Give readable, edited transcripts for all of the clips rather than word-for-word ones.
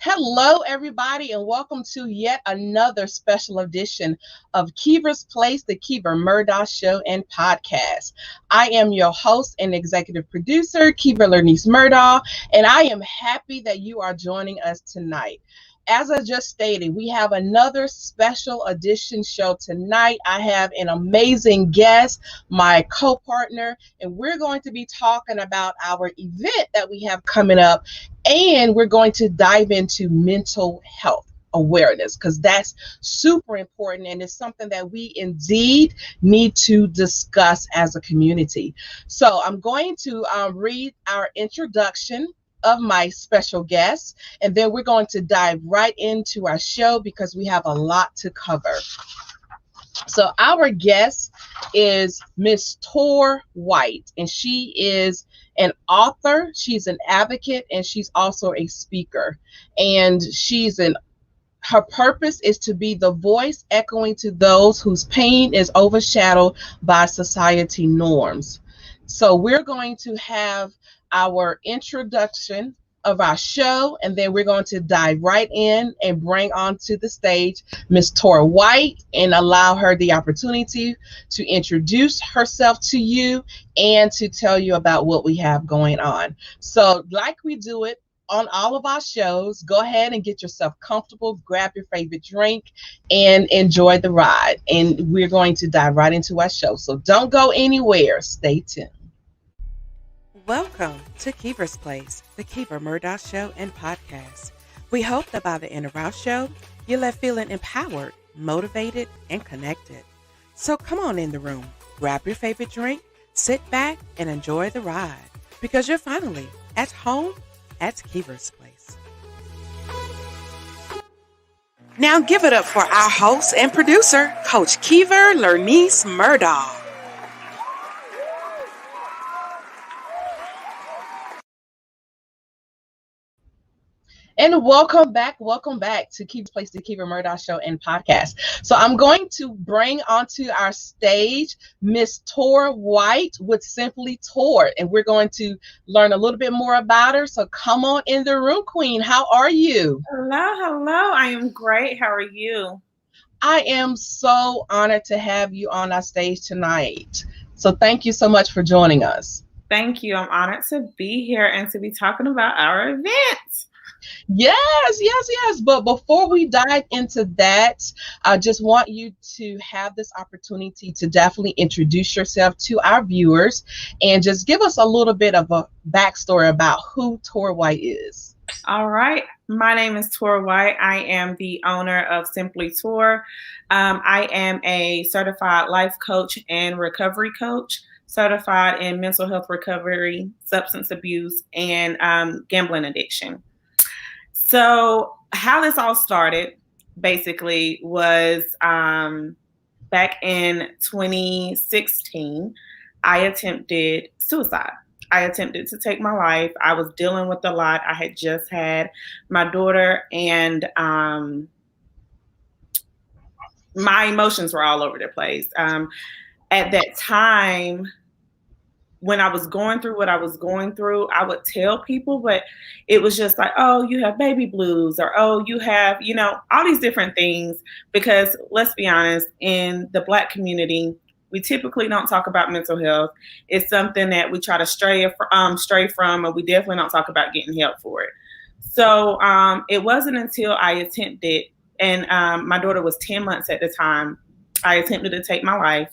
Hello, everybody, and welcome to yet another special edition of Kiva's Place, the Kiva Murdoch Show and Podcast. I am your host and executive producer, Kiva Lernice Murdoch, and I am happy that you are joining us tonight. As I just stated, we have another special edition show tonight. I have an amazing guest, my co-partner, and we're going to be talking about our event that we have coming up, and we're going to dive into mental health awareness because that's super important and it's something that we indeed need to discuss as a community. So I'm going to read our introduction of my special guest, and then we're going to dive right into our show because we have a lot to cover. So our guest is Miss Tor White, and she is an author, she's an advocate, and she's also a speaker. And her purpose is to be the voice echoing to those whose pain is overshadowed by society norms. So we're going to have our introduction of our show, and then we're going to dive right in and bring onto the stage Miss Tor White and allow her the opportunity to introduce herself to you and to tell you about what we have going on. So like we do it on all of our shows, go ahead and get yourself comfortable, grab your favorite drink, and enjoy the ride. And we're going to dive right into our show. So don't go anywhere. Stay tuned. Welcome to Kiva's Place, the Kiva Murdoch Show and Podcast. We hope that by the end of our show, you're left feeling empowered, motivated, and connected. So come on in the room, grab your favorite drink, sit back, and enjoy the ride, because you're finally at home at Kiva's Place. Now give it up for our host and producer, Coach Kiva Lernice Murdoch. And welcome back to Kiva's Place, the Kiva Murdoch Show and Podcast. So I'm going to bring onto our stage Miss Tor White with Simply Tor, and we're going to learn a little bit more about her. So come on in the room, Queen. How are you? Hello. I am great. How are you? I am so honored to have you on our stage tonight. So thank you so much for joining us. Thank you. I'm honored to be here and to be talking about our event. Yes. But before we dive into that, I just want you to have this opportunity to definitely introduce yourself to our viewers and just give us a little bit of a backstory about who Tor White is. All right. My name is Tor White. I am the owner of Simply Tor. I am a certified life coach and recovery coach, certified in mental health recovery, substance abuse, and gambling addiction. So how this all started basically was back in 2016, I attempted suicide. I attempted to take my life. I was dealing with a lot. I had just had my daughter, and my emotions were all over the place. At that time, when I was going through what I was going through, I would tell people, but it was just like, oh, you have baby blues, or, oh, you have, all these different things. Because let's be honest, in the Black community, we typically don't talk about mental health. It's something that we try to stray from, and we definitely don't talk about getting help for it. So it wasn't until I attempted, and my daughter was 10 months at the time, I attempted to take my life.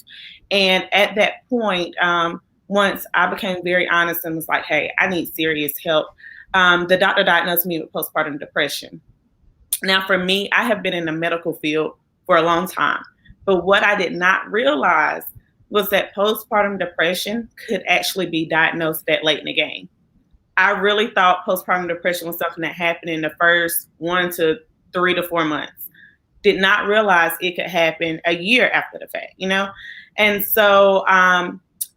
And at that point, once I became very honest and was like, hey, I need serious help, the doctor diagnosed me with postpartum depression. Now, for me, I have been in the medical field for a long time. But what I did not realize was that postpartum depression could actually be diagnosed that late in the game. I really thought postpartum depression was something that happened in the first 1 to 3 to 4 months. Did not realize it could happen a year after the fact, And so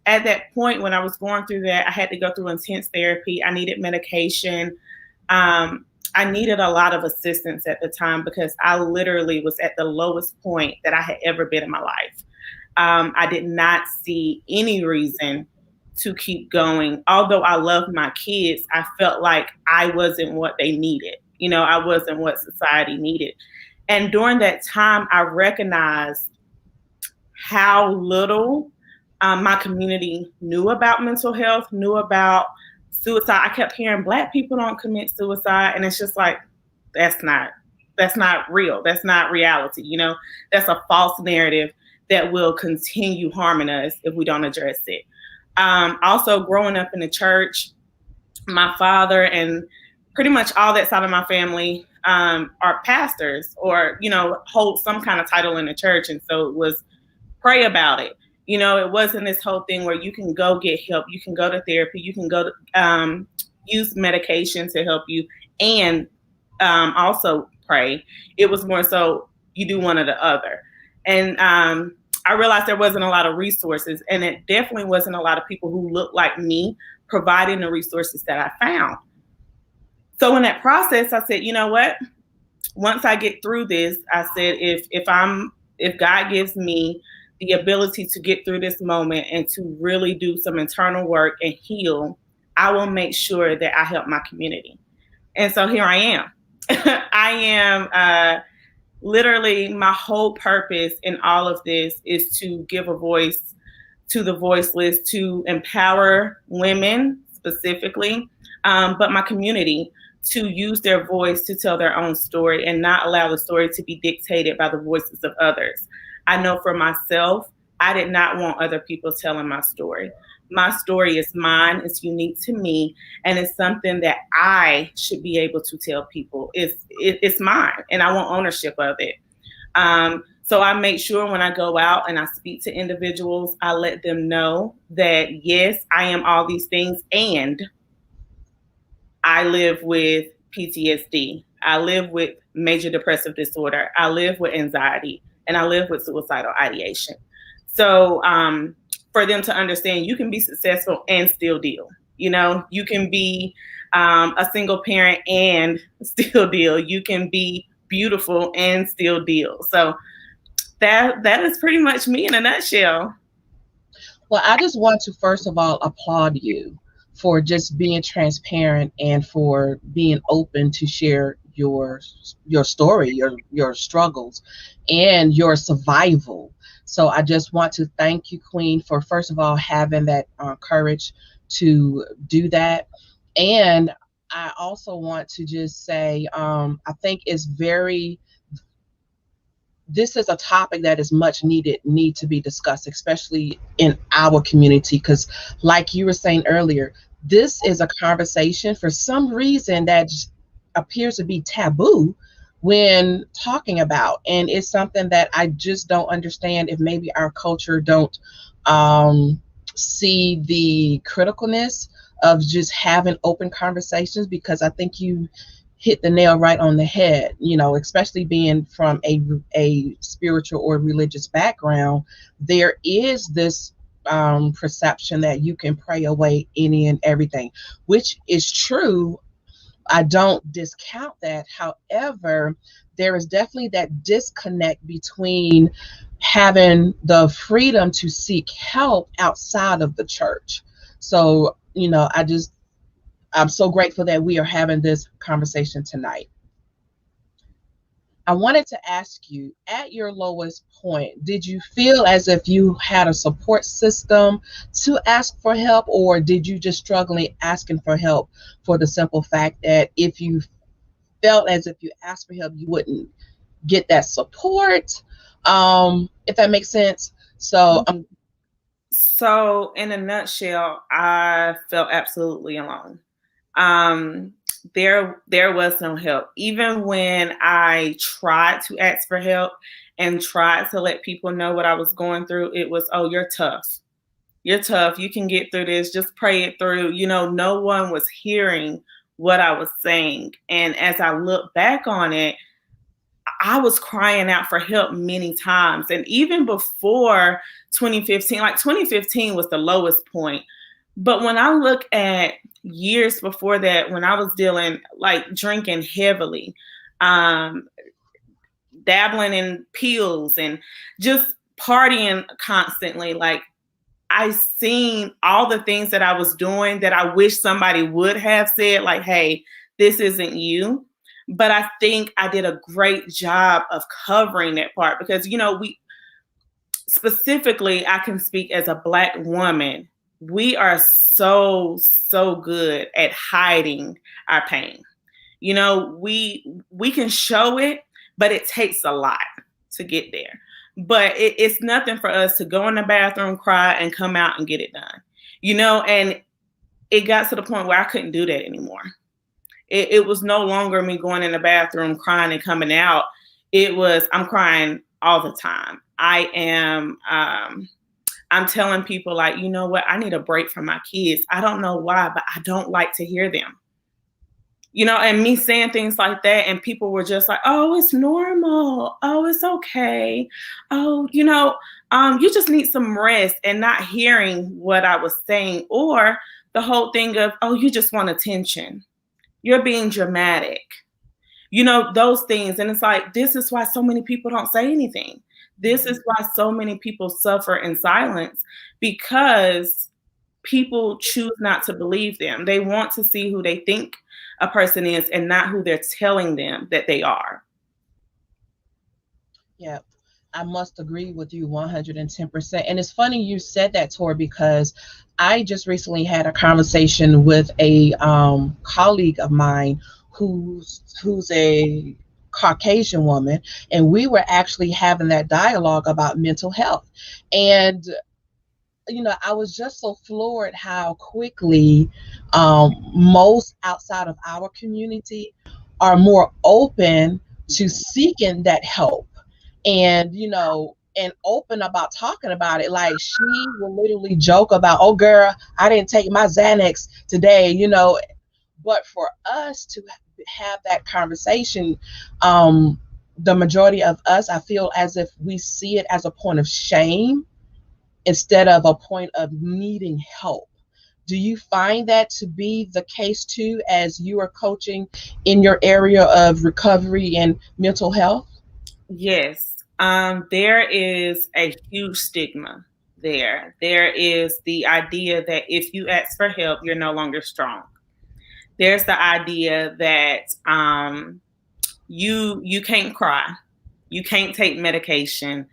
at that point, when I was going through that, I had to go through intense therapy. I needed medication. I needed a lot of assistance at the time because I literally was at the lowest point that I had ever been in my life. I did not see any reason to keep going. Although I loved my kids, I felt like I wasn't what they needed. I wasn't what society needed. And during that time, I recognized how little my community knew about mental health, knew about suicide. I kept hearing Black people don't commit suicide. And it's just like, that's not real. That's not reality. That's a false narrative that will continue harming us if we don't address it. Also, growing up in the church, my father and pretty much all that side of my family are pastors or, hold some kind of title in the church. And so it was pray about it. It wasn't this whole thing where you can go get help. You can go to therapy. You can go to use medication to help you and also pray. It was more so you do one or the other. And I realized there wasn't a lot of resources, and it definitely wasn't a lot of people who looked like me providing the resources that I found. So in that process, I said, you know what? Once I get through this, I said, if God gives me the ability to get through this moment and to really do some internal work and heal, I will make sure that I help my community. And so here I am. I am literally, my whole purpose in all of this is to give a voice to the voiceless, to empower women specifically, but my community to use their voice to tell their own story and not allow the story to be dictated by the voices of others. I know for myself, I did not want other people telling my story. My story is mine, it's unique to me, and it's something that I should be able to tell people. It's mine, and I want ownership of it. So I make sure when I go out and I speak to individuals, I let them know that, yes, I am all these things, and I live with PTSD. I live with major depressive disorder. I live with anxiety, and I live with suicidal ideation. So for them to understand, you can be successful and still deal. You can be a single parent and still deal. You can be beautiful and still deal. So that is pretty much me in a nutshell. Well, I just want to first of all applaud you for just being transparent and for being open to share your story, your struggles, and your survival. So I just want to thank you, Queen, for first of all having that courage to do that. And I also want to just say, I think this is a topic that is much need to be discussed, especially in our community, because like you were saying earlier, this is a conversation for some reason that appears to be taboo when talking about, and it's something that I just don't understand if maybe our culture don't see the criticalness of just having open conversations, because I think you hit the nail right on the head, especially being from a spiritual or religious background. There is this perception that you can pray away any and everything, which is true. I don't discount that. However, there is definitely that disconnect between having the freedom to seek help outside of the church. So, I'm so grateful that we are having this conversation tonight. I wanted to ask you, at your lowest point, did you feel as if you had a support system to ask for help, or did you just struggling asking for help for the simple fact that if you felt as if you asked for help, you wouldn't get that support, if that makes sense? So in a nutshell, I felt absolutely alone. There was no help. Even when I tried to ask for help and tried to let people know what I was going through, it was, oh, you're tough. You're tough. You can get through this. Just pray it through. No one was hearing what I was saying. And as I look back on it, I was crying out for help many times. And even before 2015, like 2015 was the lowest point. But when I look at years before that, when I was dealing, like drinking heavily, dabbling in pills and just partying constantly, like I seen all the things that I was doing that I wish somebody would have said, like, hey, this isn't you. But I think I did a great job of covering that part because, we specifically, I can speak as a Black woman, we are so good at hiding our pain. We can show it, but it takes a lot to get there. But it's nothing for us to go in the bathroom, cry, and come out and get it done. And it got to the point where I couldn't do that anymore. It was no longer me going in the bathroom, crying and coming out. It was, I'm crying all the time. I'm telling people like, you know what? I need a break from my kids. I don't know why, but I don't like to hear them. And me saying things like that, and people were just like, oh, it's normal. Oh, it's okay. Oh, you just need some rest, and not hearing what I was saying, or the whole thing of, oh, you just want attention. You're being dramatic. Those things. And it's like, this is why so many people don't say anything. This is why so many people suffer in silence, because people choose not to believe them. They want to see who they think a person is and not who they're telling them that they are. Yeah, I must agree with you 110%. And it's funny you said that, Tor, because I just recently had a conversation with a colleague of mine who's a Caucasian woman, and we were actually having that dialogue about mental health. And I was just so floored how quickly most outside of our community are more open to seeking that help, and and open about talking about it. Like, she will literally joke about, oh girl, I didn't take my Xanax today, but for us to have that conversation, the majority of us, I feel as if we see it as a point of shame instead of a point of needing help. Do you find that to be the case too, as you are coaching in your area of recovery and mental health? Yes. There is a huge stigma there. There is the idea that if you ask for help, you're no longer strong. There's the idea that you can't cry, you can't take medication,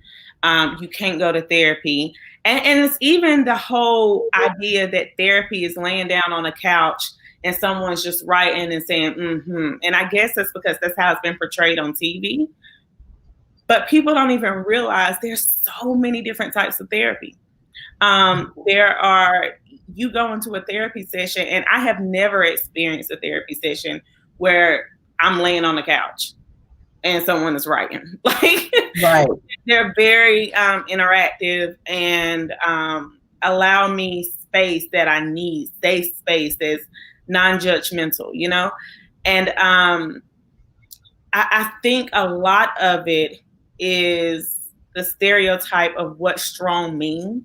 you can't go to therapy. And it's even the whole idea that therapy is laying down on a couch and someone's just writing and saying, mm-hmm. And I guess that's because that's how it's been portrayed on TV. But people don't even realize there's so many different types of therapy. You go into a therapy session, and I have never experienced a therapy session where I'm laying on the couch and someone is writing. Like, right. They're very interactive and allow me space that I need, safe space that's non-judgmental, And I think a lot of it is the stereotype of what strong means.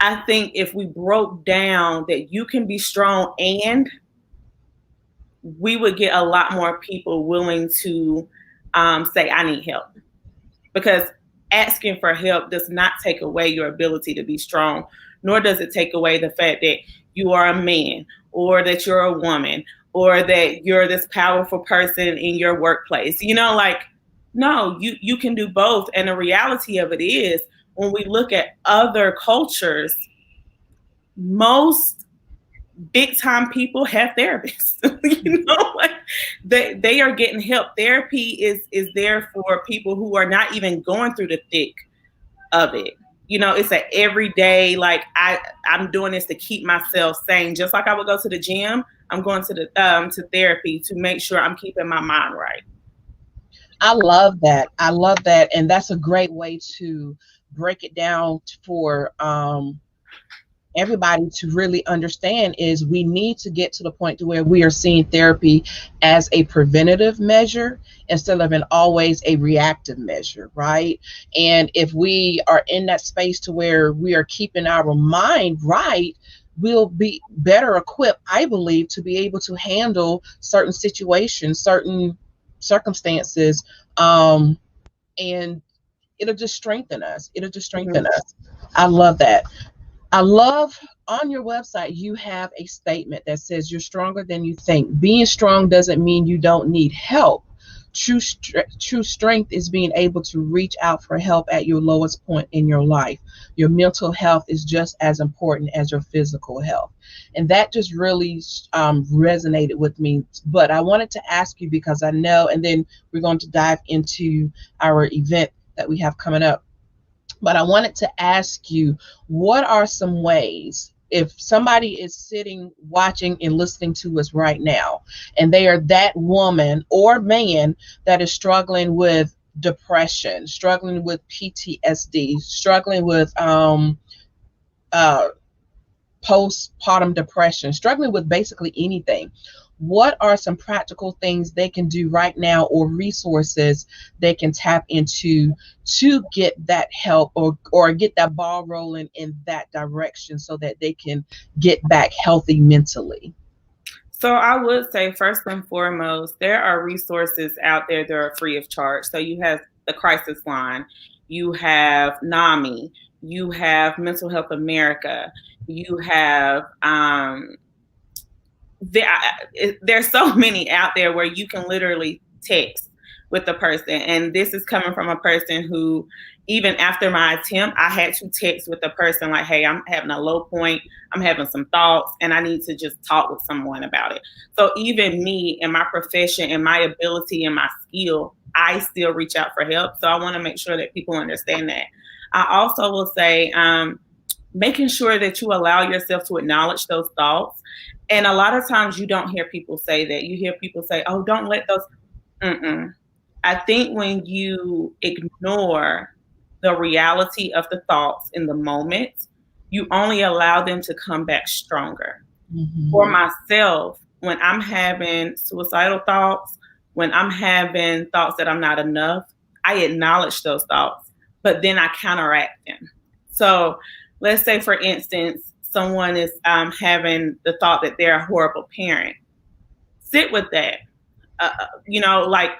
I think if we broke down that you can be strong, and we would get a lot more people willing to say, I need help. Because asking for help does not take away your ability to be strong, nor does it take away the fact that you are a man, or that you're a woman, or that you're this powerful person in your workplace. No, you can do both. And the reality of it is, when we look at other cultures, most big time people have therapists. They are getting help. Therapy is there for people who are not even going through the thick of it. It's an everyday, like, I'm doing this to keep myself sane. Just like I would go to the gym, I'm going to therapy to make sure I'm keeping my mind right. I love that. And that's a great way to break it down for everybody to really understand, is we need to get to the point to where we are seeing therapy as a preventative measure instead of an always a reactive measure, right? And if we are in that space to where we are keeping our mind right, we'll be better equipped, I believe, to be able to handle certain situations, certain circumstances, and it'll just strengthen us. I love that. I love on your website, you have a statement that says you're stronger than you think. Being strong doesn't mean you don't need help. True strength is being able to reach out for help at your lowest point in your life. Your mental health is just as important as your physical health. And that just really resonated with me. But I wanted to ask you, because I know, and then we're going to dive into our event that we have coming up. But I wanted to ask you, what are some ways, if somebody is sitting, watching, and listening to us right now, and they are that woman or man that is struggling with depression, struggling with PTSD, struggling with postpartum depression, struggling with basically anything, what are some practical things they can do right now, or resources they can tap into to get that help, or get that ball rolling in that direction so that they can get back healthy mentally? So I would say, first and foremost, there are resources out there that are free of charge. So you have the Crisis Line, you have NAMI, you have Mental Health America, you have there's so many out there where you can literally text with the person. And this is coming from a person who, even after my attempt, I had to text with the person like, hey, I'm having a low point, I'm having some thoughts, and I need to just talk with someone about it. So even me and my profession and my ability and my skill, I still reach out for help. So I want to make sure that people understand that. I also will say, making sure that you allow yourself to acknowledge those thoughts. And a lot of times you don't hear people say that. You hear people say, oh, don't let those. I think when you ignore the reality of the thoughts in the moment, you only allow them to come back stronger. Mm-hmm. For myself, when I'm having suicidal thoughts, when I'm having thoughts that I'm not enough, I acknowledge those thoughts, but then I counteract them. So let's say, for instance, someone is having the thought that they're a horrible parent. Sit with that. Like,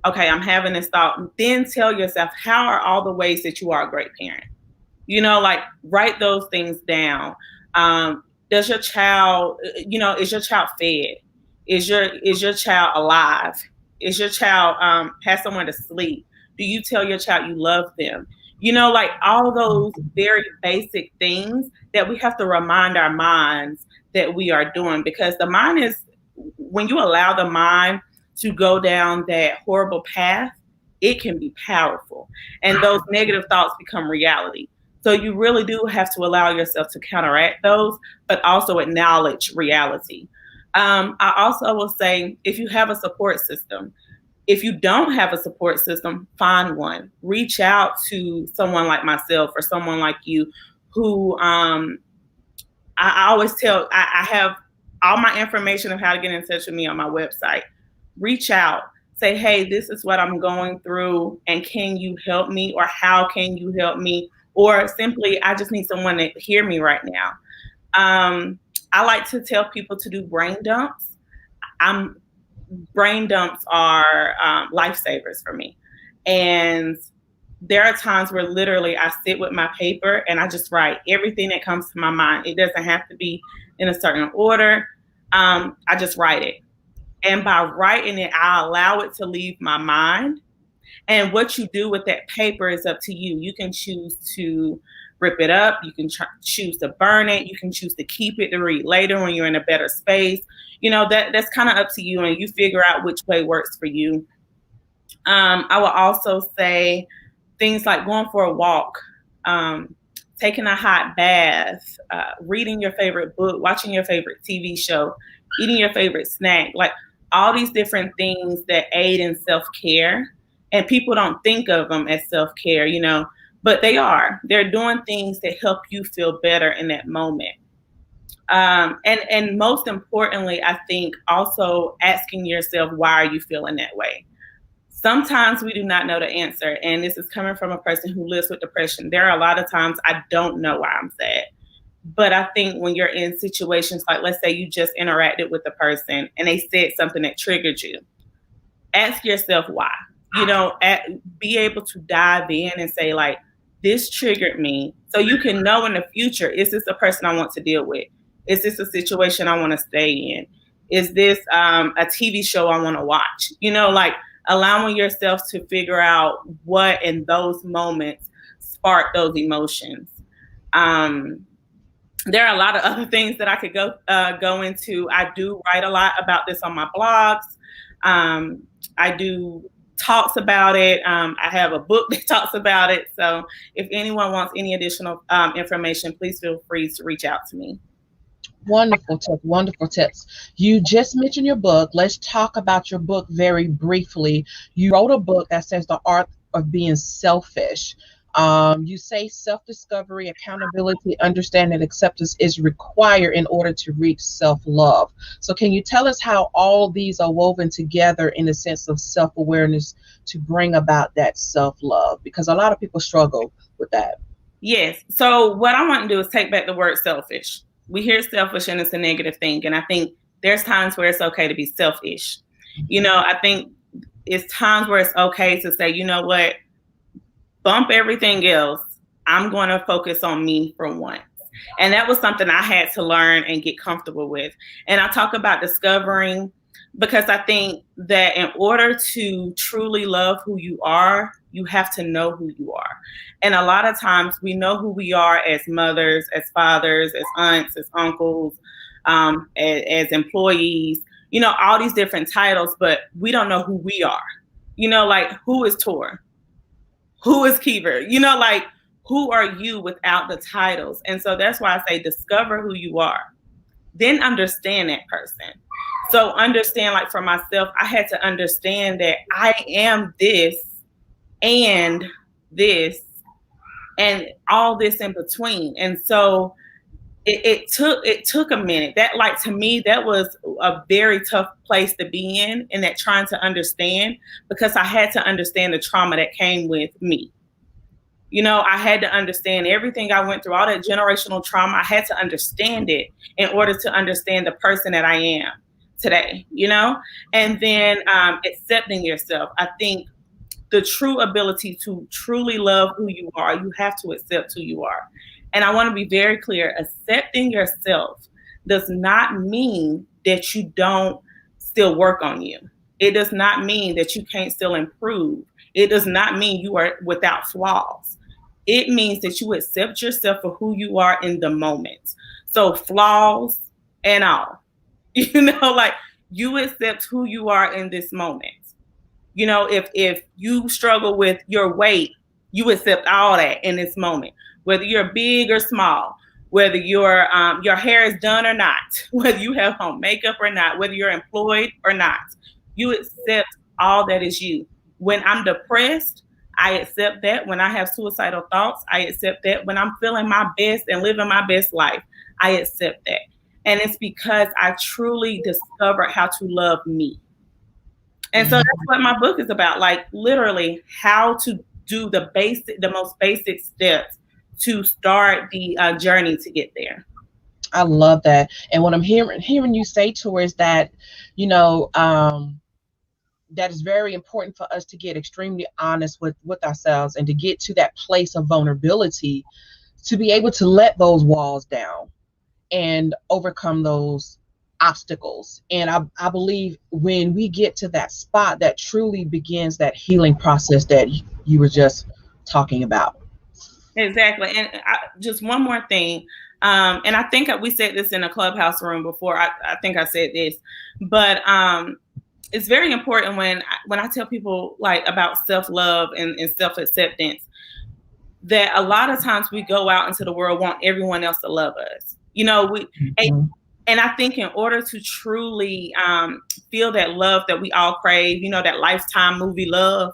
okay, I'm having this thought. Then tell yourself, how are all the ways that you are a great parent? Like, write those things down. Does your child, is your child fed? Is your child alive? Is your child has somewhere to sleep? Do you tell your child you love them? Like all those very basic things that we have to remind our minds that we are doing, because the mind is, when you allow the mind to go down that horrible path, it can be powerful. And those negative thoughts become reality. So you really do have to allow yourself to counteract those, but also acknowledge reality. I also will say, if you have a support system, if you don't have a support system, find one. Reach out to someone like myself or someone like you who I always tell, I have all my information of how to get in touch with me on my website. Reach out. Say, hey, this is what I'm going through, and can you help me? Or how can you help me? Or simply, I just need someone to hear me right now. I like to tell people to do brain dumps. Brain dumps are lifesavers for me. And there are times where literally I sit with my paper and I just write everything that comes to my mind. It doesn't have to be in a certain order. I just write it. And by writing it, I allow it to leave my mind. And what you do with that paper is up to you. You can choose to rip it up. You can choose to burn it. You can choose to keep it to read later when you're in a better space. That's kind of up to you, and you figure out which way works for you. I will also say things like going for a walk, taking a hot bath, reading your favorite book, watching your favorite TV show, eating your favorite snack, like all these different things that aid in self-care. And people don't think of them as self-care, but they are. They're doing things that help you feel better in that moment. And most importantly, I think also asking yourself, why are you feeling that way? Sometimes we do not know the answer. And this is coming from a person who lives with depression. There are a lot of times I don't know why I'm sad. But I think when you're in situations like, let's say you just interacted with a person and they said something that triggered you, ask yourself why. Be able to dive in and say, like, this triggered me. So you can know in the future, is this a person I want to deal with? Is this a situation I want to stay in? Is this a TV show I want to watch? Like allowing yourself to figure out what in those moments spark those emotions. There are a lot of other things that I could go into. I do write a lot about this on my blogs. I do talks about it. I have a book that talks about it. So if anyone wants any additional information, please feel free to reach out to me. Wonderful tips. Wonderful tips. You just mentioned your book. Let's talk about your book very briefly. You wrote a book that says The Art of Being Selfish. You say self-discovery, accountability, understanding, acceptance is required in order to reach self-love. So can you tell us how all these are woven together in the sense of self-awareness to bring about that self-love? Because a lot of people struggle with that. Yes. So what I want to do is take back the word selfish. We hear selfish and it's a negative thing. And I think there's times where it's okay to be selfish. I think it's times where it's okay to say, you know what? Bump everything else. I'm going to focus on me for once. And that was something I had to learn and get comfortable with. And I talk about discovering, because I think that in order to truly love who you are, you have to know who you are. And a lot of times we know who we are as mothers, as fathers, as aunts, as uncles, as employees, all these different titles, but we don't know who we are. Like, who is Tor? Who is Kiva? Like, who are you without the titles? And so that's why I say discover who you are, then understand that person. So understand, like for myself, I had to understand that I am this and all this in between. And so it took a minute. That, like, to me, that was a very tough place to be in that trying to understand, because I had to understand the trauma that came with me. I had to understand everything I went through, all that generational trauma. I had to understand it in order to understand the person that I am today, and then accepting yourself. I think the true ability to truly love who you are, you have to accept who you are. And I want to be very clear, accepting yourself does not mean that you don't still work on you. It does not mean that you can't still improve. It does not mean you are without flaws. It means that you accept yourself for who you are in the moment. So flaws and all, like, you accept who you are in this moment. If you struggle with your weight, you accept all that in this moment. Whether you're big or small, whether your hair is done or not, whether you have home makeup or not, whether you're employed or not, you accept all that is you. When I'm depressed, I accept that. When I have suicidal thoughts, I accept that. When I'm feeling my best and living my best life, I accept that. And it's because I truly discovered how to love me. And so that's what my book is about, like literally how to do the most basic steps to start the journey to get there. I love that. And what I'm hearing you say, Tor, is that, that is very important for us to get extremely honest with ourselves and to get to that place of vulnerability, to be able to let those walls down and overcome those obstacles. And I believe when we get to that spot, that truly begins that healing process that you were just talking about. Exactly. And just one more thing. And I think we said this in a Clubhouse room before. I think I said this, but it's very important when I tell people, like, about self-love and self-acceptance, that a lot of times we go out into the world, want everyone else to love us. And I think in order to truly feel that love that we all crave, that Lifetime movie love,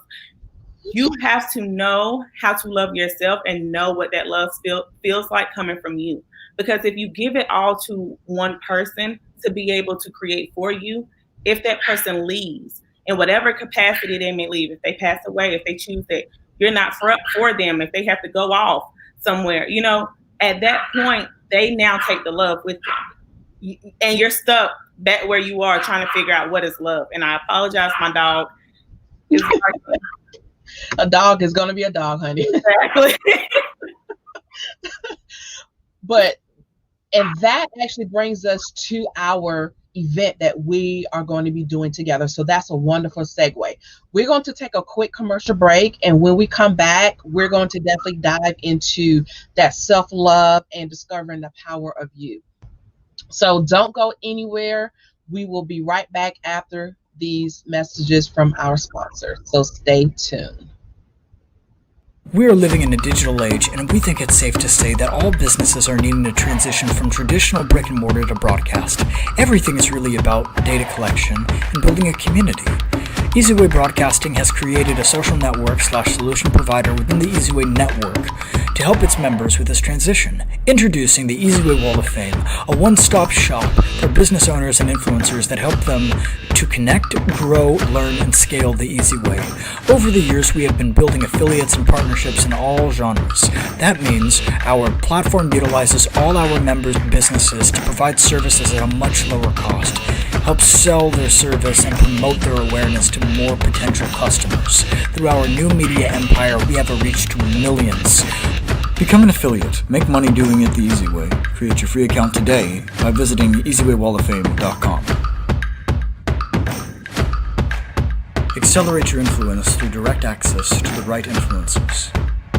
you have to know how to love yourself and know what that love feels like coming from you. Because if you give it all to one person to be able to create for you, if that person leaves in whatever capacity they may leave, if they pass away, if they choose that you're not for them, if they have to go off somewhere, at that point, they now take the love with them. And you're stuck back where you are trying to figure out what is love. And I apologize, my dog is barking. A dog is going to be a dog, honey. Exactly. And that actually brings us to our event that we are going to be doing together. So that's a wonderful segue. We're going to take a quick commercial break. And when we come back, we're going to definitely dive into that self-love and discovering the power of you. So don't go anywhere. We will be right back after these messages from our sponsor. So stay tuned. We are living in a digital age, and we think it's safe to say that all businesses are needing to transition from traditional brick and mortar to broadcast. Everything is really about data collection and building a community. EasyWay Broadcasting has created a social network/solution provider within the EasyWay network to help its members with this transition. Introducing the EasyWay Wall of Fame, a one-stop shop for business owners and influencers that help them to connect, grow, learn, and scale the easy way. Over the years, we have been building affiliates and partnerships in all genres. That means our platform utilizes all our members' businesses to provide services at a much lower cost, help sell their service and promote their awareness to more potential customers. Through our new media empire, we have a reach to millions. Become an affiliate. Make money doing it the easy way. Create your free account today by visiting easywaywalloffame.com. Accelerate your influence through direct access to the right influencers.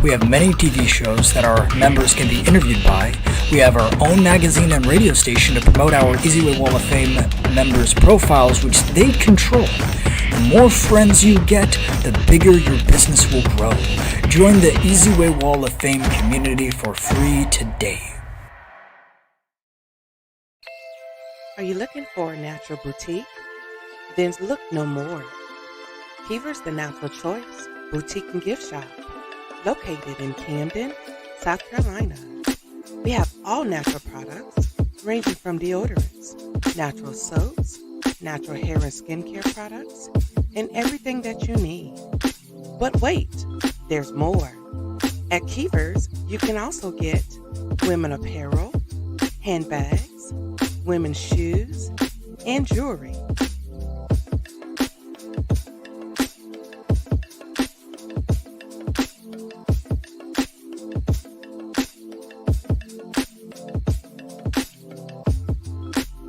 We have many TV shows that our members can be interviewed by. We have our own magazine and radio station to promote our EasyWay Wall of Fame members' profiles, which they control. The more friends you get, the bigger your business will grow. Join the EasyWay Wall of Fame community for free today. Are you looking for a natural boutique? Then look no more. Keever's The Natural Choice Boutique and Gift Shop, located in Camden, South Carolina. We have all natural products, ranging from deodorants, natural soaps, natural hair and skincare products, and everything that you need. But wait, there's more. At Keever's, you can also get women apparel, handbags, women's shoes, and jewelry.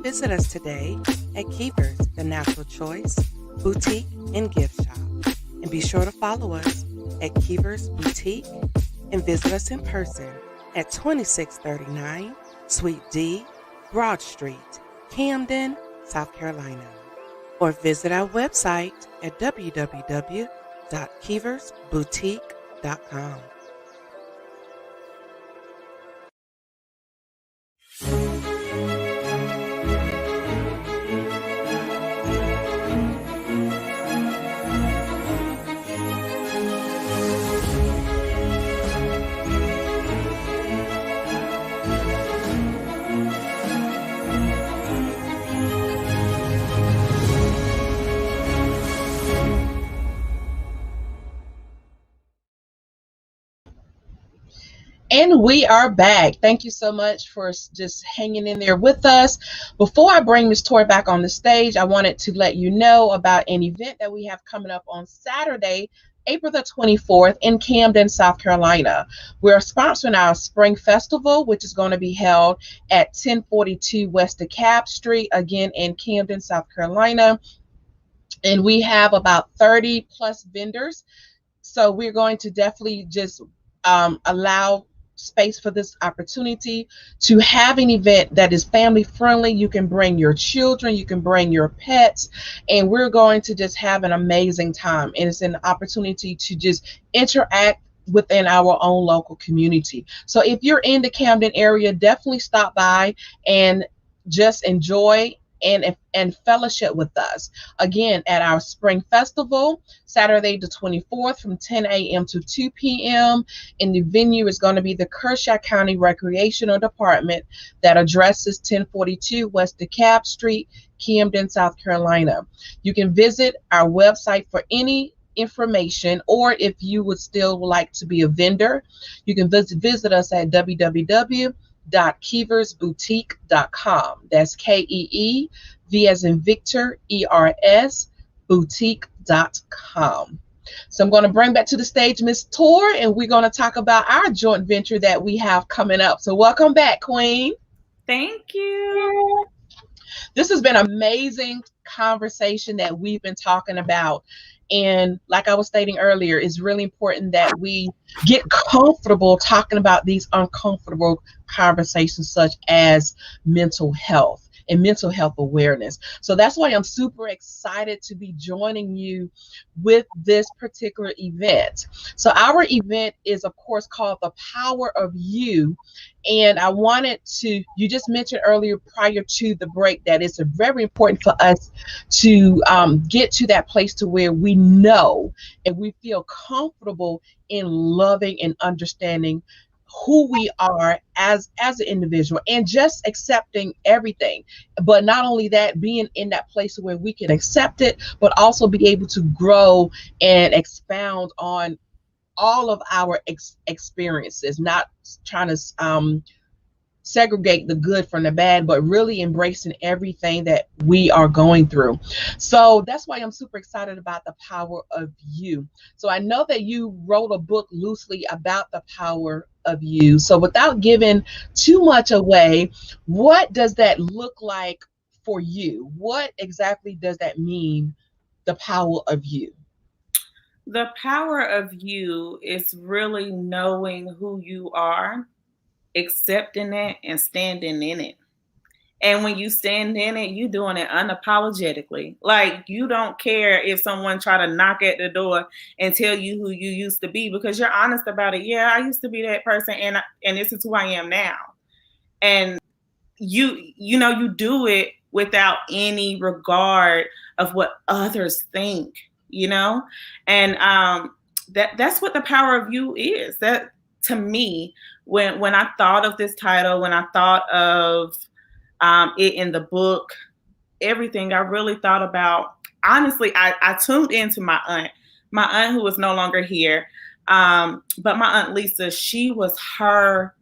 Visit us today at Keever's The Natural Choice Boutique and Gift Shop. And be sure to follow us at Keever's Boutique and visit us in person at 2639 Suite D, Broad Street, Camden, South Carolina. Or visit our website at www.keeversboutique.com. And we are back. Thank you so much for just hanging in there with us. Before I bring Ms. Tor back on the stage, I wanted to let you know about an event that we have coming up on Saturday, April the 24th in Camden, South Carolina. We're sponsoring our Spring Festival, which is going to be held at 1042 West DeKalb Street, again in Camden, South Carolina. And we have about 30 plus vendors. So we're going to definitely just allow space for this opportunity to have an event that is family friendly. You can bring your children, you can bring your pets, and we're going to just have an amazing time. And it's an opportunity to just interact within our own local community. So if you're in the Camden area, definitely stop by and just enjoy and fellowship with us. Again, at our Spring Festival, Saturday the 24th from 10 a.m. to 2 p.m. And the venue is going to be the Kershaw County Recreational Department that addresses 1042 West DeKalb Street, Camden, South Carolina. You can visit our website for any information, or if you would still like to be a vendor, you can visit us at www.keeversboutique.com. That's KEEV as in Victor, ERS, boutique.com. So I'm going to bring back to the stage Miss Tor, and we're going to talk about our joint venture that we have coming up. So welcome back, Queen. Thank you. This has been an amazing conversation that we've been talking about. And like I was stating earlier, it's really important that we get comfortable talking about these uncomfortable conversations, such as mental health and mental health awareness. So that's why I'm super excited to be joining you with this particular event. So our event is, of course, called The Power of You. And I wanted to, you just mentioned earlier prior to the break that it's very important for us to get to that place to where we know and we feel comfortable in loving and understanding who we are as an individual and just accepting everything. But not only that, being in that place where we can accept it, but also be able to grow and expound on all of our experiences, not trying to segregate the good from the bad, but really embracing everything that we are going through. So that's why I'm super excited about the power of you. So I know that you wrote a book loosely about the power of you. So without giving too much away, what does that look like for you? What exactly does that mean, the power of you? The power of you is really knowing who you are, accepting it, and standing in it. And when you stand in it, you doing it unapologetically. Like, you don't care if someone try to knock at the door and tell you who you used to be, because you're honest about it. Yeah, I used to be that person, and this is who I am now. And you do it without any regard of what others think, and that's what the power of you is. That, to me, when I thought of this title, when I thought of it in the book, everything, I really thought about, honestly, I tuned into my aunt who was no longer here, but my Aunt Lisa, she was her.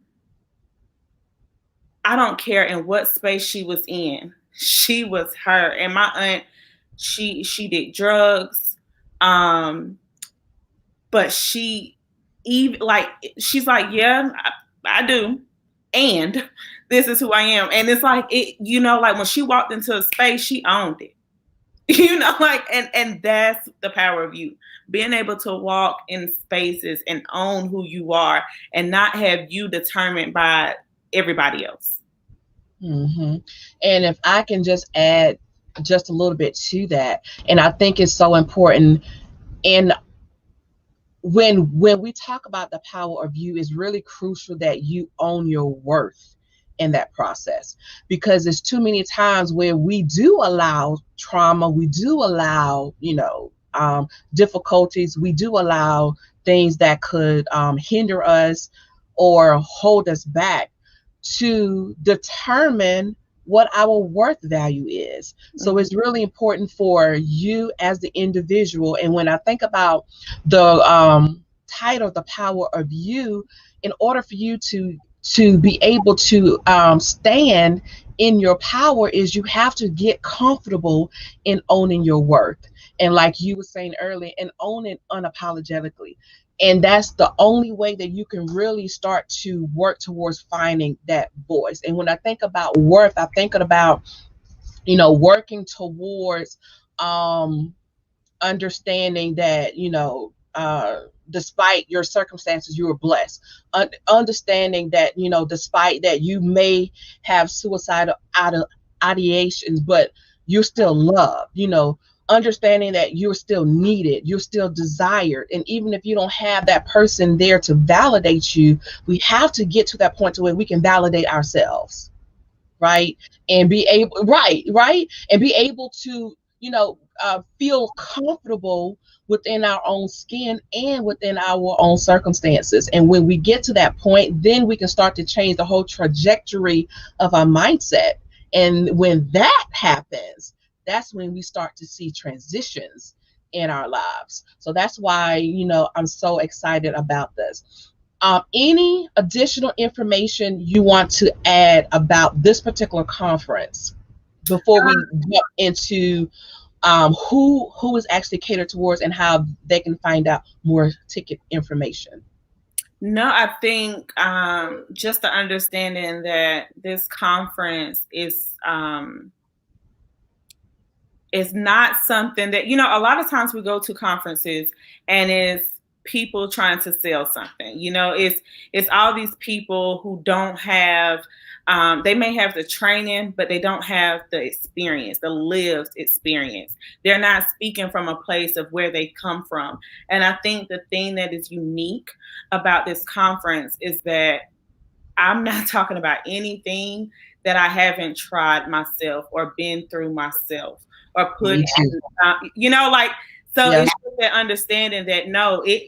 I don't care in what space she was in, she was her. And my aunt, she did drugs, but she even she's like, yeah, I do, and this is who I am. And it's like, it, like when she walked into a space, she owned it, and that's the power of you, being able to walk in spaces and own who you are and not have you determined by everybody else. Mm-hmm. And if I can just add just a little bit to that, and I think it's so important, and when we talk about the power of you, it's really crucial that you own your worth in that process, because there's too many times where we do allow trauma, we do allow difficulties, we do allow things that could hinder us or hold us back to determine what our worth value is. So it's really important for you as the individual. And when I think about the title, The Power of You, in order for you to be able to stand in your power, is you have to get comfortable in owning your worth. And like you were saying earlier, and own it unapologetically. And that's the only way that you can really start to work towards finding that voice. And when I think about worth, I think about, working towards understanding that, despite your circumstances, you are blessed. Understanding that, despite that you may have suicidal ideations, but you're still loved, understanding that you're still needed, you're still desired. And even if you don't have that person there to validate you, we have to get to that point to where we can validate ourselves, right? And be able, right? And be able to, feel comfortable within our own skin and within our own circumstances. And when we get to that point, then we can start to change the whole trajectory of our mindset. And when that happens, that's when we start to see transitions in our lives. So that's why, I'm so excited about this. Any additional information you want to add about this particular conference before we get into who is actually catered towards and how they can find out more ticket information? No, I think just the understanding that this conference is not something that, a lot of times we go to conferences and it's people trying to sell something. It's all these people who don't have, they may have the training, but they don't have the experience, the lived experience. They're not speaking from a place of where they come from. And I think the thing that is unique about this conference is that I'm not talking about anything that I haven't tried myself or been through myself or put, so it's that understanding that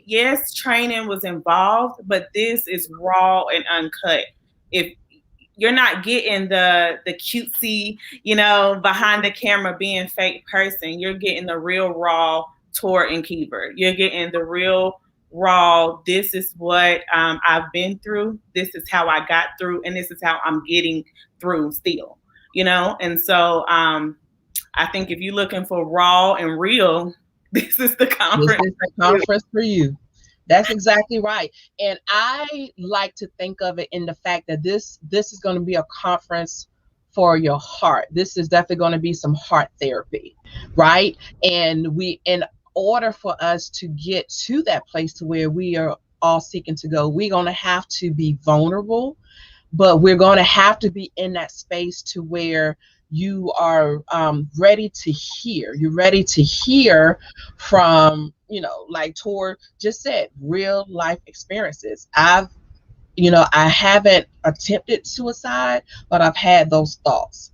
yes, training was involved, but this is raw and uncut. If you're not getting the cutesy, behind the camera being fake person, you're getting the real raw Tor and Kiva. You're getting the real raw, this is what I've been through, this is how I got through, and this is how I'm getting through still, and so I think if you're looking for raw and real, this is the conference. This is the conference for you. That's exactly right. And I like to think of it in the fact that this is going to be a conference for your heart. This is definitely going to be some heart therapy, right? And in order for us to get to that place to where we are all seeking to go, we're going to have to be vulnerable, but we're going to have to be in that space to where you are ready to hear. You're ready to hear from, like Tor just said, real life experiences. I haven't attempted suicide, but I've had those thoughts.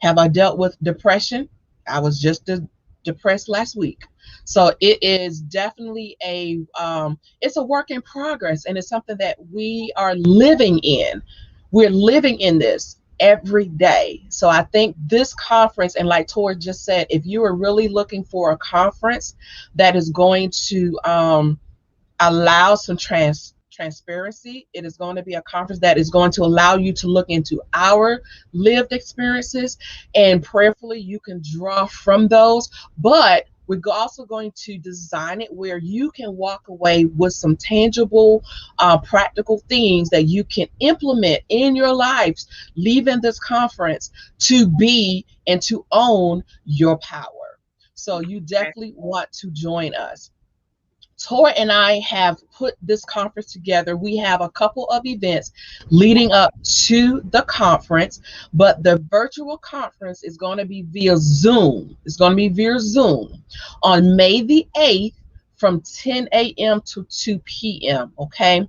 Have I dealt with depression? I was just depressed last week. So it is definitely it's a work in progress, and it's something that we are living in. We're living in this every day. So I think this conference, and like Tor just said, if you are really looking for a conference that is going to allow some transparency, it is going to be a conference that is going to allow you to look into our lived experiences, and prayerfully you can draw from those. But we're also going to design it where you can walk away with some tangible, practical things that you can implement in your lives, leaving this conference to be and to own your power. So you definitely want to join us. Tor and I have put this conference together. We have a couple of events leading up to the conference, but the virtual conference is going to be via Zoom. It's going to be via Zoom on May the 8th from 10 a.m. to 2 p.m. Okay.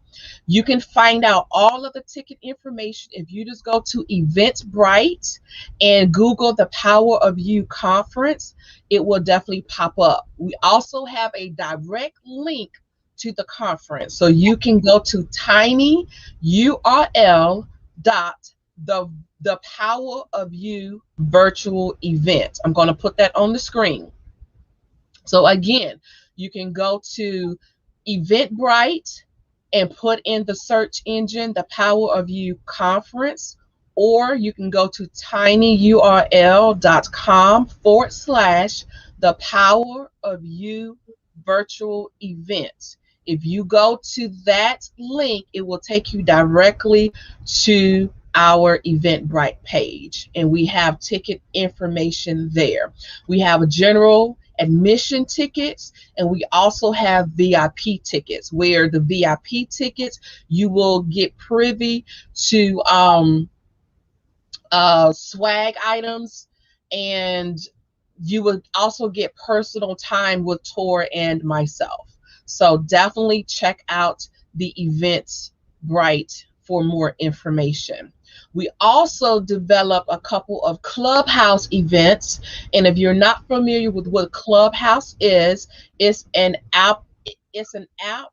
You can find out all of the ticket information if you just go to Eventbrite and Google the Power of You conference. It will definitely pop up. We also have a direct link to the conference. So you can go to tinyurl.the Power of You virtual event. I'm going to put that on the screen. So again, you can go to Eventbrite and put in the search engine, the Power of You conference, or you can go to tinyurl.com/the Power of You virtual event. If you go to that link, it will take you directly to our Eventbrite page, and we have ticket information there. We have a general admission tickets, and we also have VIP tickets, where the VIP tickets you will get privy to swag items, and you will also get personal time with Tor and myself. So definitely check out the Eventbrite for more information. We also develop a couple of Clubhouse events, and if you're not familiar with what Clubhouse is, it's an app. It's an app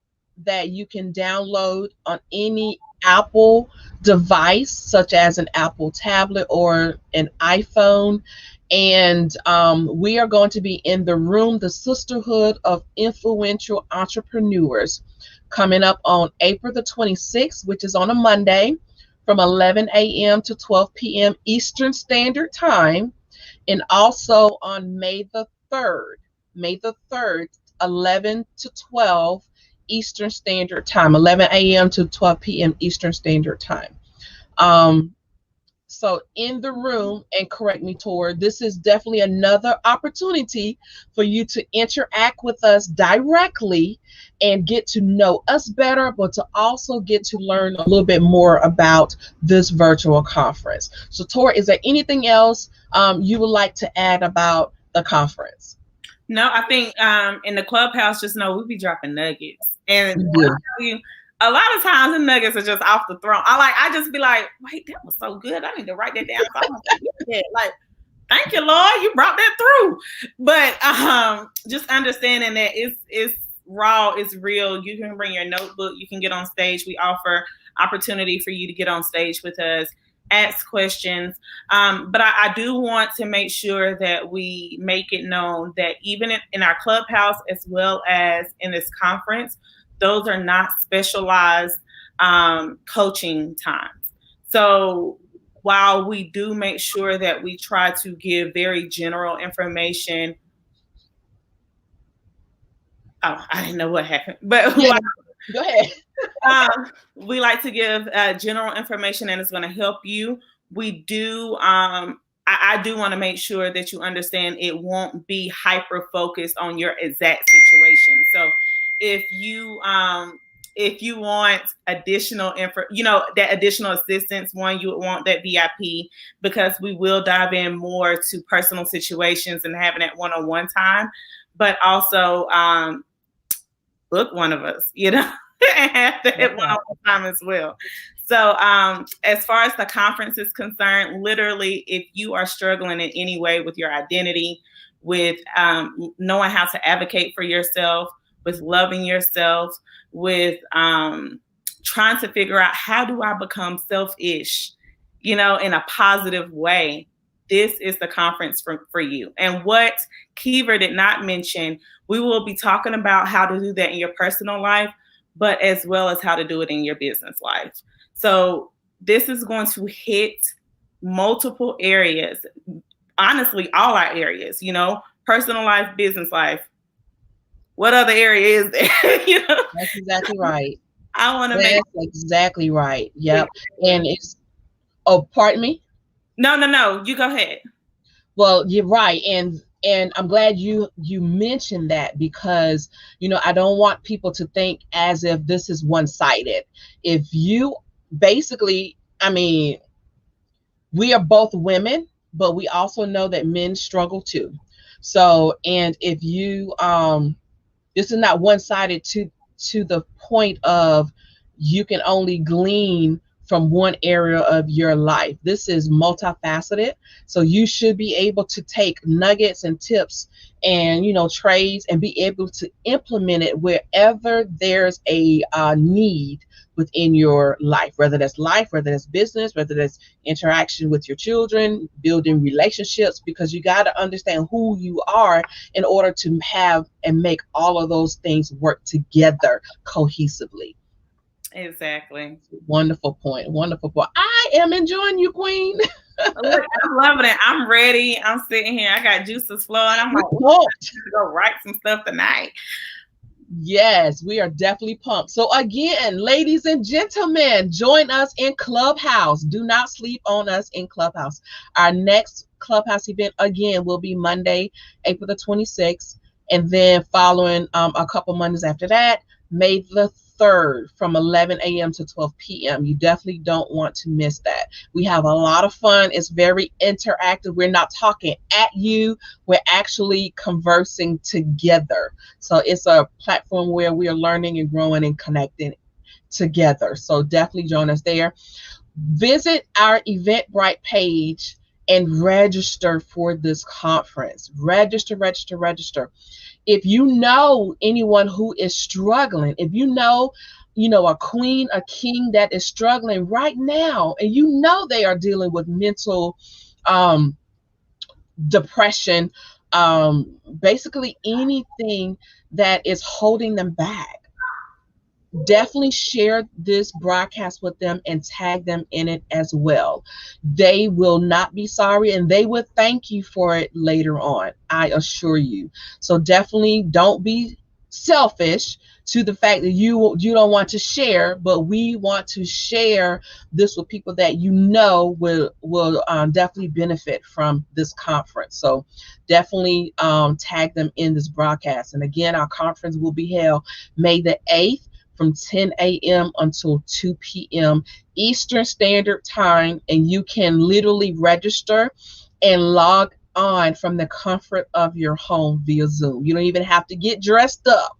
that you can download on any Apple device, such as an Apple tablet or an iPhone. And we are going to be in the room, the Sisterhood of Influential Entrepreneurs, coming up on April the 26th, which is on a Monday, from 11 a.m. to 12 p.m. Eastern Standard Time. And also on May the 3rd, May the 3rd, 11 to 12 Eastern Standard Time, 11 a.m. to 12 p.m. Eastern Standard Time. So in the room, and correct me, Tor, this is definitely another opportunity for you to interact with us directly and get to know us better, but to also get to learn a little bit more about this virtual conference. So Tor, is there anything else you would like to add about the conference? No, I think in the Clubhouse, just know we'll be dropping nuggets. And Yeah. I'll tell you, a lot of times the nuggets are just off the throne. I just be like, wait, that was so good. I need to write that down. So I'm like, like, thank you, Lord, you brought that through. But just understanding that it's raw, it's real. You can bring your notebook, you can get on stage. We offer opportunity for you to get on stage with us, ask questions. But I do want to make sure that we make it known that even in our Clubhouse, as well as in this conference, those are not specialized coaching times. So while we do make sure that we try to give very general information, I didn't know what happened, but yeah, go ahead. We like to give general information and it's going to help you. We do, I do want to make sure that you understand it won't be hyper focused on your exact situation. So if you want additional that additional assistance, you would want that VIP, because we will dive in more to personal situations and having that one-on-one time, but also book one of us, and have that one-on-one time as well. So as far as the conference is concerned, literally, if you are struggling in any way with your identity, with knowing how to advocate for yourself, with loving yourself, with trying to figure out how do I become selfish, in a positive way, this is the conference for you. And what Kiva did not mention, we will be talking about how to do that in your personal life, but as well as how to do it in your business life. So this is going to hit multiple areas, honestly, all our areas, personal life, business life. What other area is there? That's exactly right. I want to That's exactly right. Yep. And it's, pardon me? No, you go ahead. Well, you're right. And I'm glad you mentioned that, because, I don't want people to think as if this is one-sided. If you basically, we are both women, but we also know that men struggle too. So, and if you, this is not one-sided to the point of you can only glean from one area of your life. This is multifaceted. So you should be able to take nuggets and tips and, trades and be able to implement it wherever there's a need within your life, whether that's business, whether that's interaction with your children, building relationships, because you got to understand who you are in order to have and make all of those things work together cohesively. Exactly. Wonderful point. I am enjoying you, Queen. Look, I'm loving it. I'm ready. I'm sitting here. I got juices flowing. I'm like, I'm going to go write some stuff tonight. Yes, we are definitely pumped. So again, ladies and gentlemen, join us in Clubhouse. Do not sleep on us in Clubhouse. Our next Clubhouse event, again, will be Monday, April the 26th. And then following a couple Mondays after that, May the 3rd from 11 a.m. to 12 p.m. You definitely don't want to miss that. We have a lot of fun. It's very interactive. We're not talking at you. We're actually conversing together. So it's a platform where we are learning and growing and connecting together. So definitely join us there. Visit our Eventbrite page and register for this conference. Register. If you know anyone who is struggling, if you know, a queen, a king that is struggling right now, and they are dealing with mental depression, basically anything that is holding them back, definitely share this broadcast with them and tag them in it as well. They will not be sorry, and they will thank you for it later on, I assure you. So definitely don't be selfish to the fact that you don't want to share, but we want to share this with people that you know will definitely benefit from this conference. So definitely tag them in this broadcast. And again, our conference will be held May the 8th from 10 a.m. until 2 p.m. Eastern Standard Time, and you can literally register and log on from the comfort of your home via Zoom. You don't even have to get dressed up,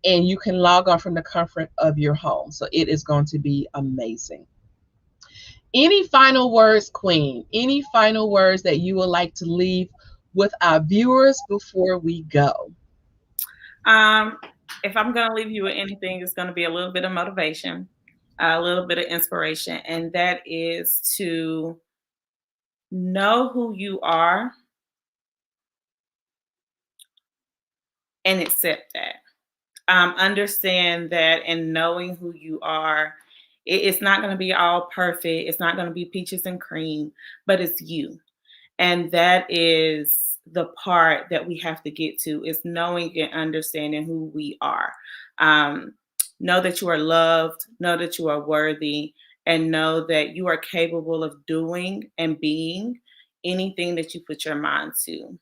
and you can log on from the comfort of your home. So it is going to be amazing. Any final words, Queen? Any final words that you would like to leave with our viewers before we go? If I'm going to leave you with anything, it's going to be a little bit of motivation, a little bit of inspiration, and that is to know who you are and accept that. Understand that, and knowing who you are, it's not going to be all perfect. It's not going to be peaches and cream, but it's you. And that is the part that we have to get to, is knowing and understanding who we are. Know that you are loved, know that you are worthy, and know that you are capable of doing and being anything that you put your mind to.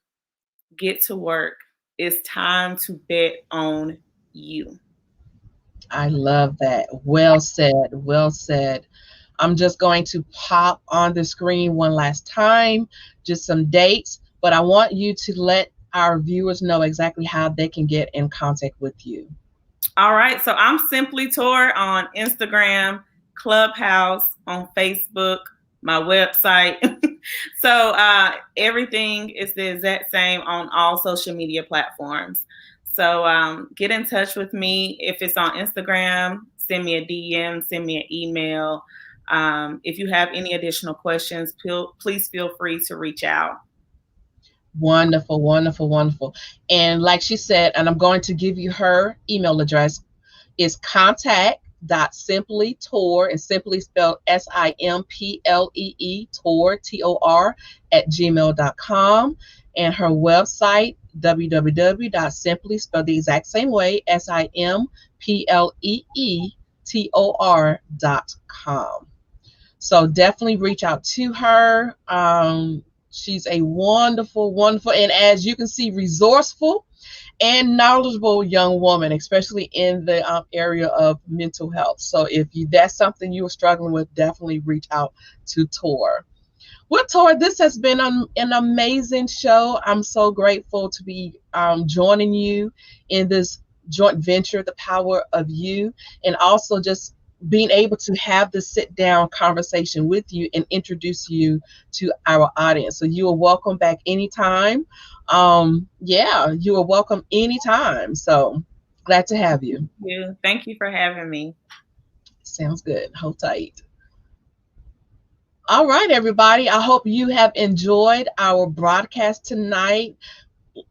Get to work. It's time to bet on you. I love that. Well said. Well said. I'm just going to pop on the screen one last time, just some dates, but I want you to let our viewers know exactly how they can get in contact with you. All right. So I'm Simply Tor on Instagram, Clubhouse, on Facebook, my website. So everything is the exact same on all social media platforms. So get in touch with me. If it's on Instagram, send me a DM, send me an email. If you have any additional questions, please feel free to reach out. Wonderful, wonderful, wonderful. And like she said, and I'm going to give you her email address, is contact.simplytor, and simply spelled SIMPLEE, Tor, TOR, @gmail.com. And her website, www.simply, spelled the exact same way, SIMPLEETOR.com. So definitely reach out to her. She's a wonderful, wonderful, and as you can see, resourceful and knowledgeable young woman, especially in the area of mental health. So if that's something you are struggling with, definitely reach out to Tor. Well, Tor, this has been an amazing show. I'm so grateful to be joining you in this joint venture, The Power of You, and also just being able to have this sit-down conversation with you and introduce you to our audience. So you are welcome back anytime. You are welcome anytime. So glad to have you. Thank you for having me. Sounds good. Hold tight. All right, everybody. I hope you have enjoyed our broadcast tonight.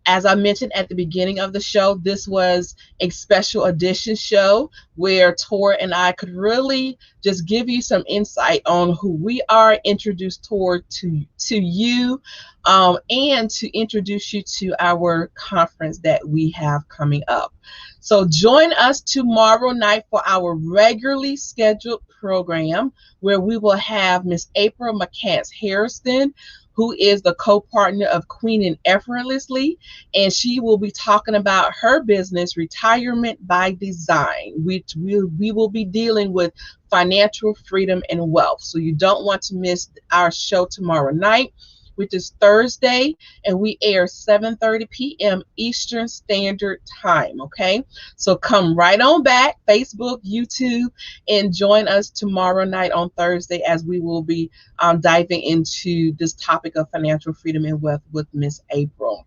As I mentioned at the beginning of the show, this was a special edition show where Tor and I could really just give you some insight on who we are, introduce Tor to you, and to introduce you to our conference that we have coming up. So join us tomorrow night for our regularly scheduled program, where we will have Miss April McCants Harrison, who is the co-partner of Queen and Effortlessly, and she will be talking about her business, Retirement by Design, which we will be dealing with financial freedom and wealth. So you don't want to miss our show tomorrow night, which is Thursday, and we air 7:30 p.m. Eastern Standard Time, okay? So come right on back, Facebook, YouTube, and join us tomorrow night on Thursday, as we will be diving into this topic of financial freedom and wealth with Miss April.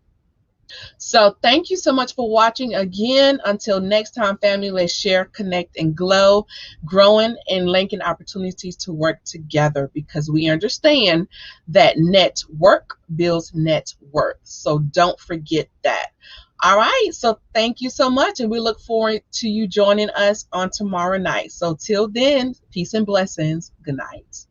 So thank you so much for watching again. Until next time, family, let's share, connect, and glow, growing and linking opportunities to work together, because we understand that network builds net worth. So don't forget that. All right. So thank you so much. And we look forward to you joining us on tomorrow night. So till then, peace and blessings. Good night.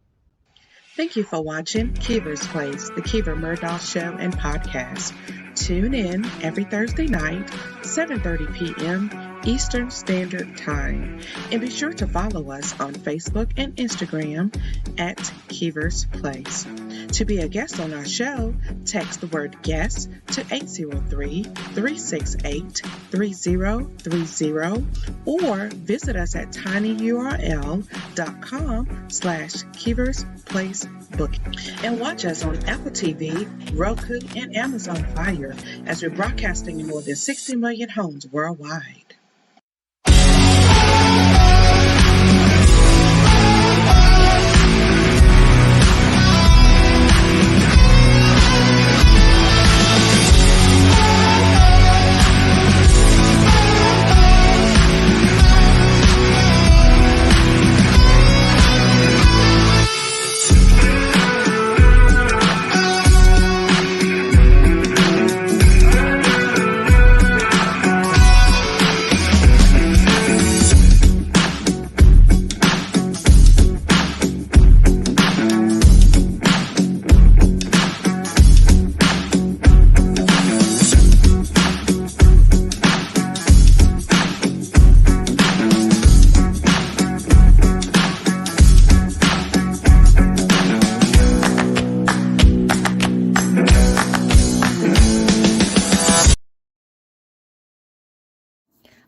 Thank you for watching Kiva's Place, the Kiva Murdoch Show and Podcast. Tune in every Thursday night, 7:30 p.m. Eastern Standard Time. And be sure to follow us on Facebook and Instagram at Kiva's Place. To be a guest on our show, text the word guest to 803-368-3030 or visit us at tinyurl.com/Kiva's Place Booking. And watch us on Apple TV, Roku, and Amazon Fire as we're broadcasting in more than 60 million homes worldwide.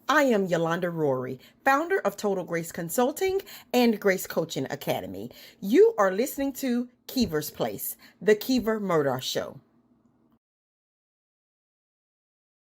I am Yolanda Rory, founder of Total Grace Consulting and Grace Coaching Academy. You are listening to Kiva's Place, the Kiva Murdoch Show.